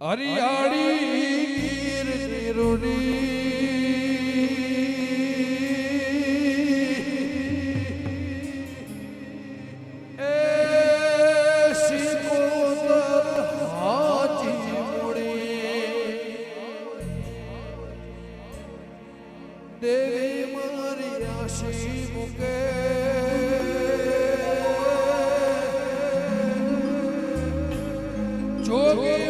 હરિયાળી ગીર નિરુડી એ સિકોદર હાજી મુડી દેવી મારી આશી મુકે જોગી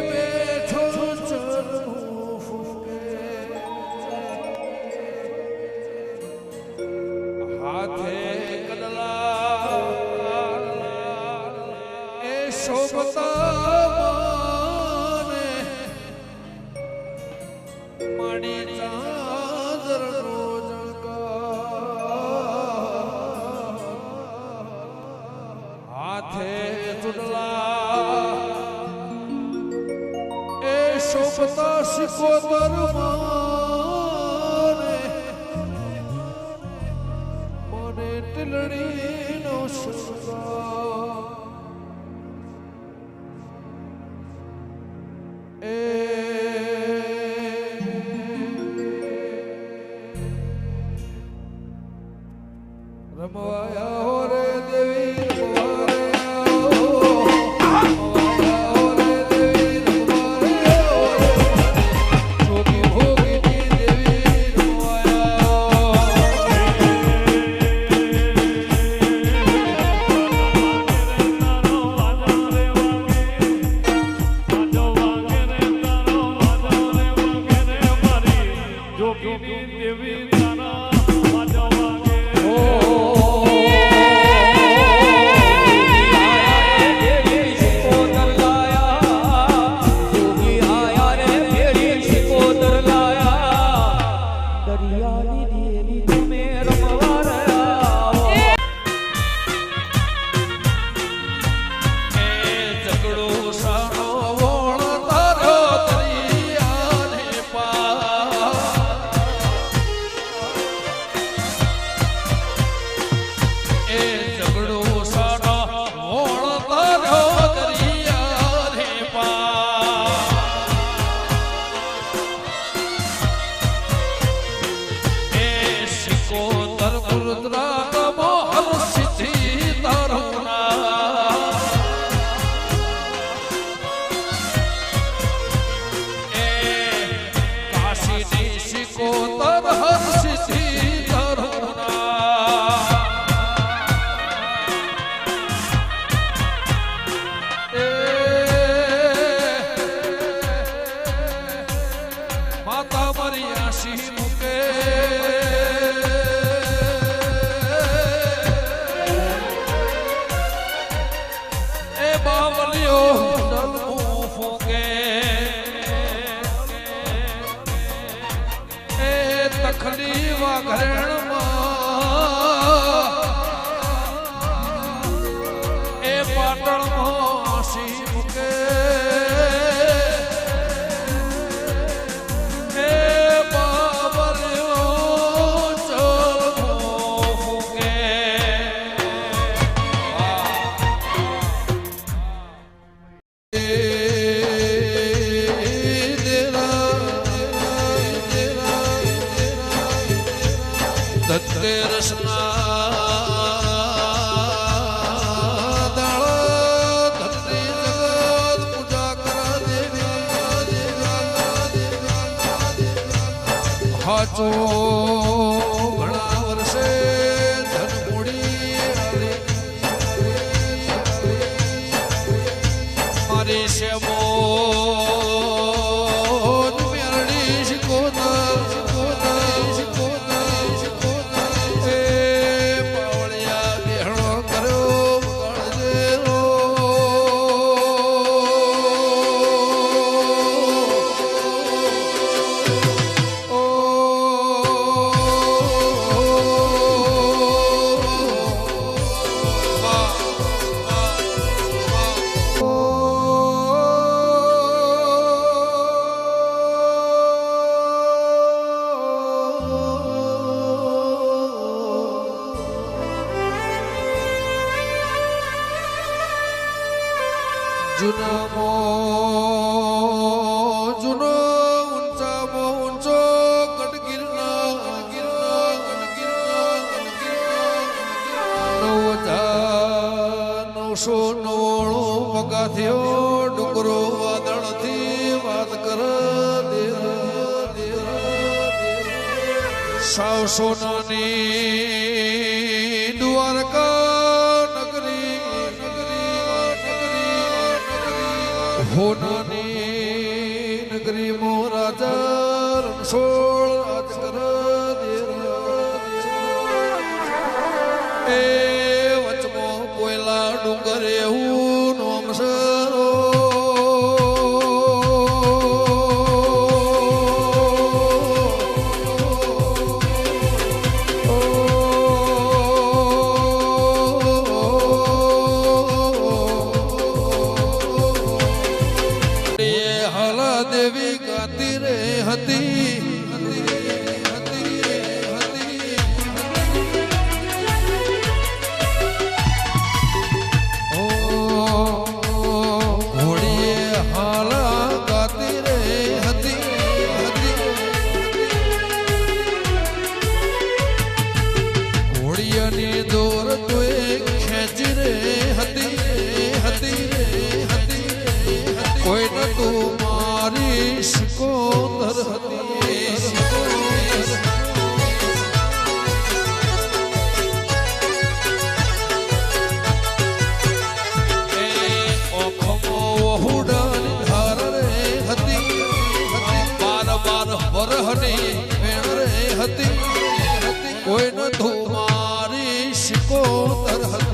શોભતા સિકોદર માને મને ટીલડીનો શૃંગાર એ રમવાયા હો રે દેવી હાચો ઘણા વર્ષે ધનમૂડી મારી સેવો મેરડી શિકોદર પાવળિયા બેહણો કર્યો ગણજેરો થયો ડુંગરો વાદળથી વાત કર સાવ સોનાની દ્વારકા નગરી હોનાની નગરી મો રાજા રણછોડ રાજ કર એ વચમો કોયલા ડુંગર એવું નોમ સરો દેવી ગાતી રે હતી ઘોડીએ હાલા ગાતી રે હતી ઘોડિયાની દોર તોય ખેંચી રે હતી કોઈ નતું મારી સિકોતર હતી ઓહુડાની ધાર રે હતી 12 વરહની વેણ રે હતી કોઈ નતું મારી સિકોતર હતી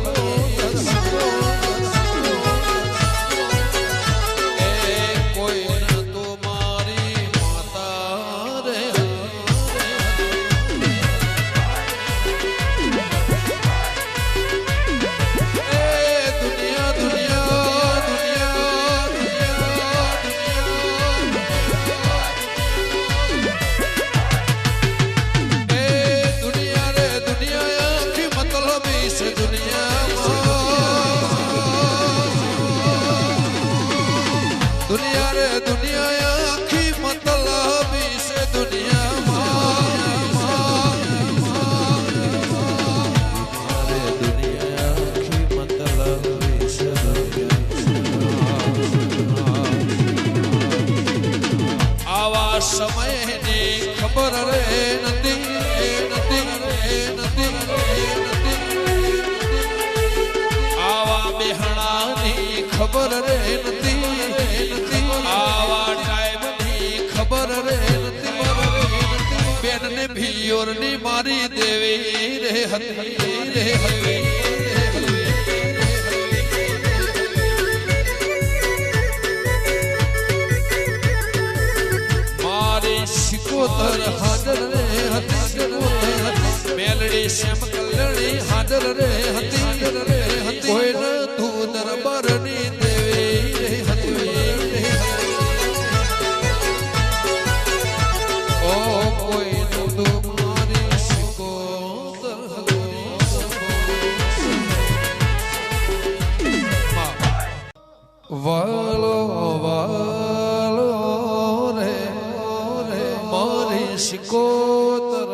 दुनिया रे दुनिया आखी मतलबी से दुनिया आखी मतलबी से आवा समय ने खबर रे नदी आवा बेहणा ની ખબર રે નથી આવા ટાઈમ ની ખબર રે નથી બેન ને ભીયોર ની મારી દેવી રે હતી મારી સિકોતર હાજર રે હતી મેલડી શ્યામ કલ્યાણી હાજર રે હતી કોઈ ન તું દરબાર ની દેવી રે હતી ઓ કોઈ ન તું મારી સિકોતર વાલો વાલો રે મારી સિકોતર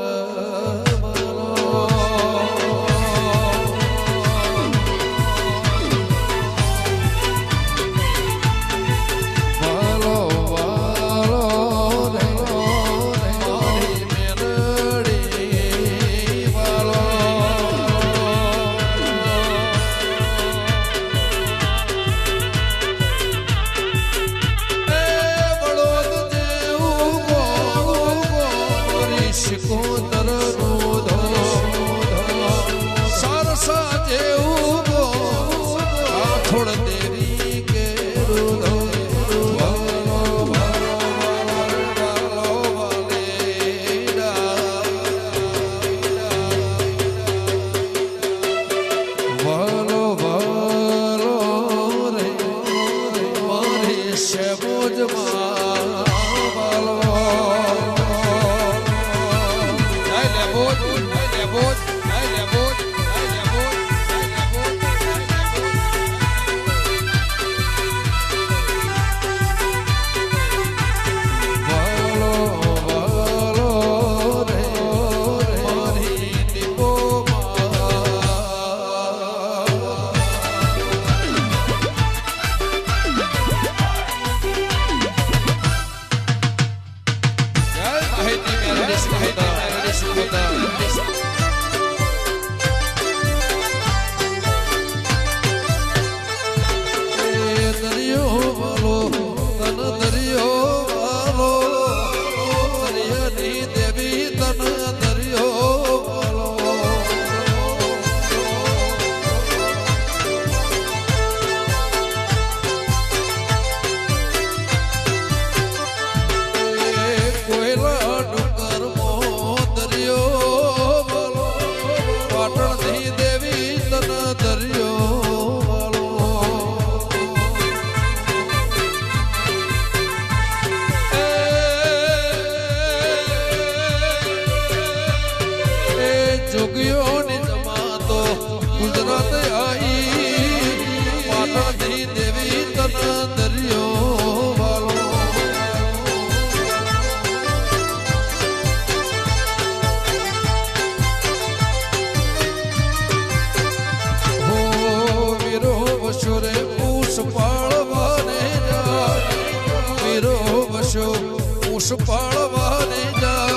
પાળવાને જા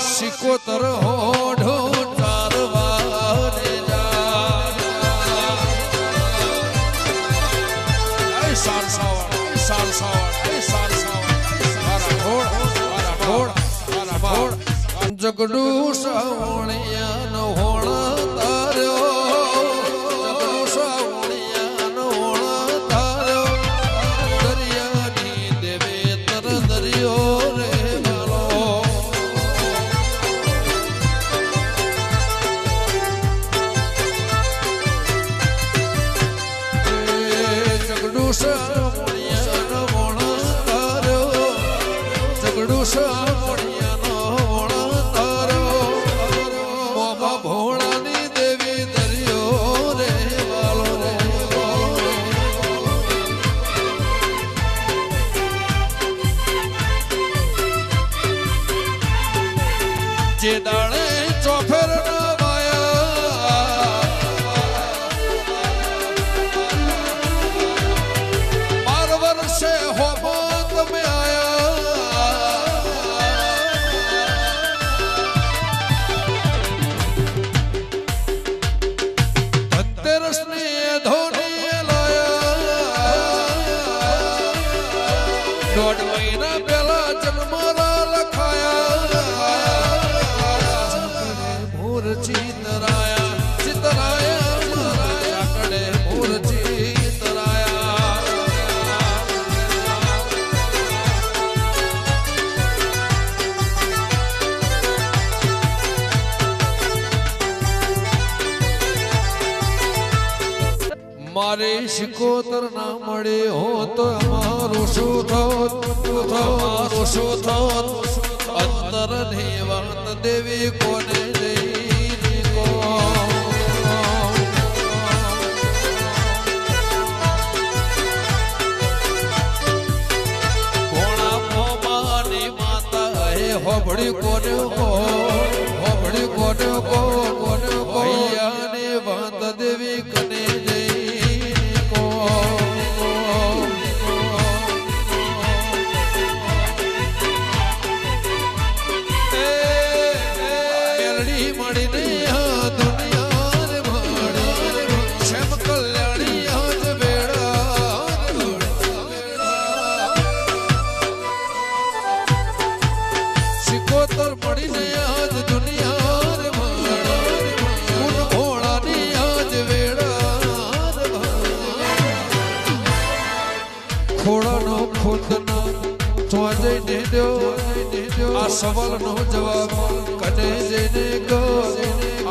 સિકોતર હોઢો ચારવાને જા એ સારસાવણ જગડું સાવણિયા નો હોણા તાર્યો જગડું સાવણિયા નો હોણા તાર્યો દરિયાની દેવે તર દરિયો રે મારો જગડું સાવણિયા નો હોણા તાર્યો જગડું સાવણિયા જે દાડે ચોફેર ના વાયા બાર વર્ષે હોમો તમે આયા ધનતેરસ ની ધોની લાયા દોઢ મહિના પહેલા જન્મરા લખાયા ચિતરાયા ચિતરાયા મારા કડે મોર ચિતરાયા મારે શિકોતર ના મળે હો તો અમારું શું થોત તમારું શું થોત અંતર ની વાત દેવી કોને હોબડી કોને હોબડી કોને કોને ભૈયાને વાત દેવી કને જઈ કો મેલડી મળીને આ દુનિયા રે માડી શ્યામ કલ્યાણી આજ બેડા સિકોતર પડીને આજ દુનિયા રે માડી ગુણ ઘોડાની આજ વેડા ખોડાનો ખુદનો તો જઈને દ્યો આ સવાલનો જવાબ કને જઈને ગો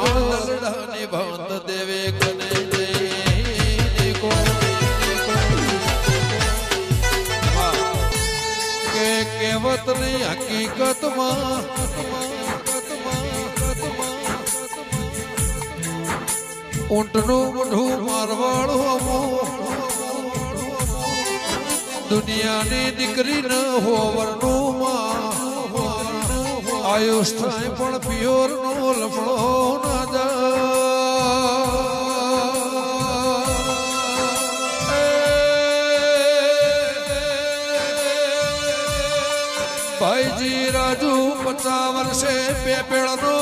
આ દલડાની ભાત દેવે કને જઈને કો કે કહેવતની હકીકતમાં ઊંટનું મોઢું મારવાળું દુનિયાની દીકરી ન હોવરનું આયુષ થાય પણ પિયોર નો લફડો ના જાય ભાઈજી રાજુ 50 વર્ષે પેપેળનો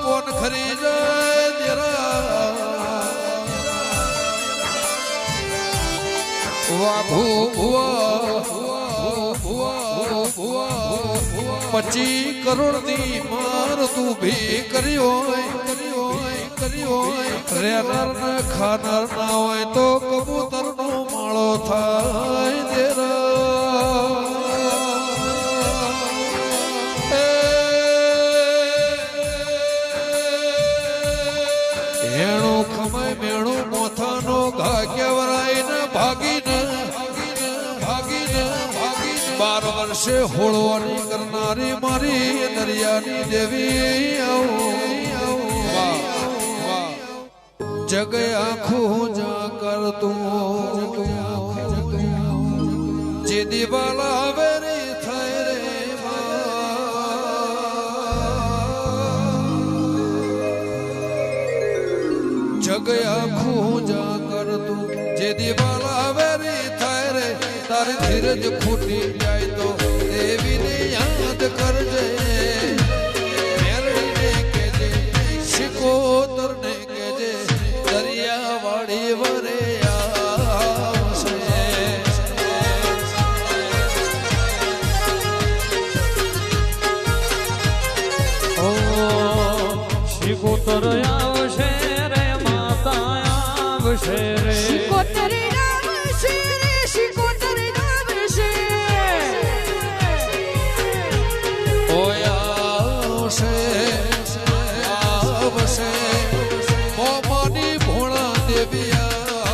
પોન ખરી જાય દેરા વાઘુ ભુવા 25 કરોડની માર તું ભી કર્યો હોય રેનાર ને ખાનાર ના હોય તો કબૂતર નો માળો થાય દેરા હેણું ખમાય મેણું મોથાનો ઘા કેવરાઈને ભાગીને 12 વર્ષે હોળવાની કરનારી મારી દરિયાની દેવી જગ આખું જા કર તું જે દિવાલા આવે રે થાય રે જગ આખું જા કર તું જે દિવાલા આવે રે થાય રે તારી ધીરજ ખૂટી જાય તો દેવીને યાદ કરજે મેરડીને કેજે શિકોતરને કેજે દરિયાવાળી વરે આવશે ઓ શિકોતર આવશે રે માતા આવશે રે શિકોતર આવશે રે શિકોતર આવશે આવશે મોમાની ભોળા દેવી આવશે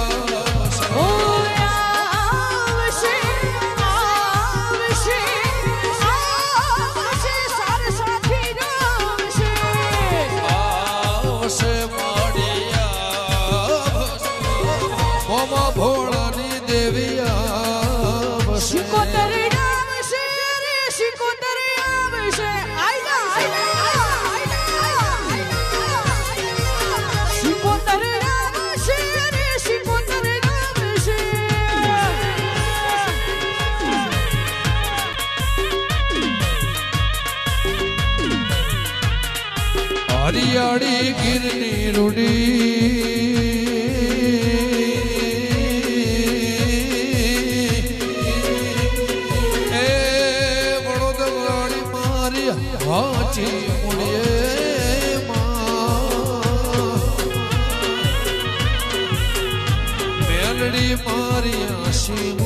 સરસ્વતી આવશે આવશે મોમા ભોળાની દેવી આવશે શિકોતર આવશે રે શિકોતર આવશે શિકોતર આવશે રે શિકોતર આવશે હરિયાળી ગીરની રૂડી એ વડોદરાની મારી હાચી મુડીએ મેલડી મારી આશી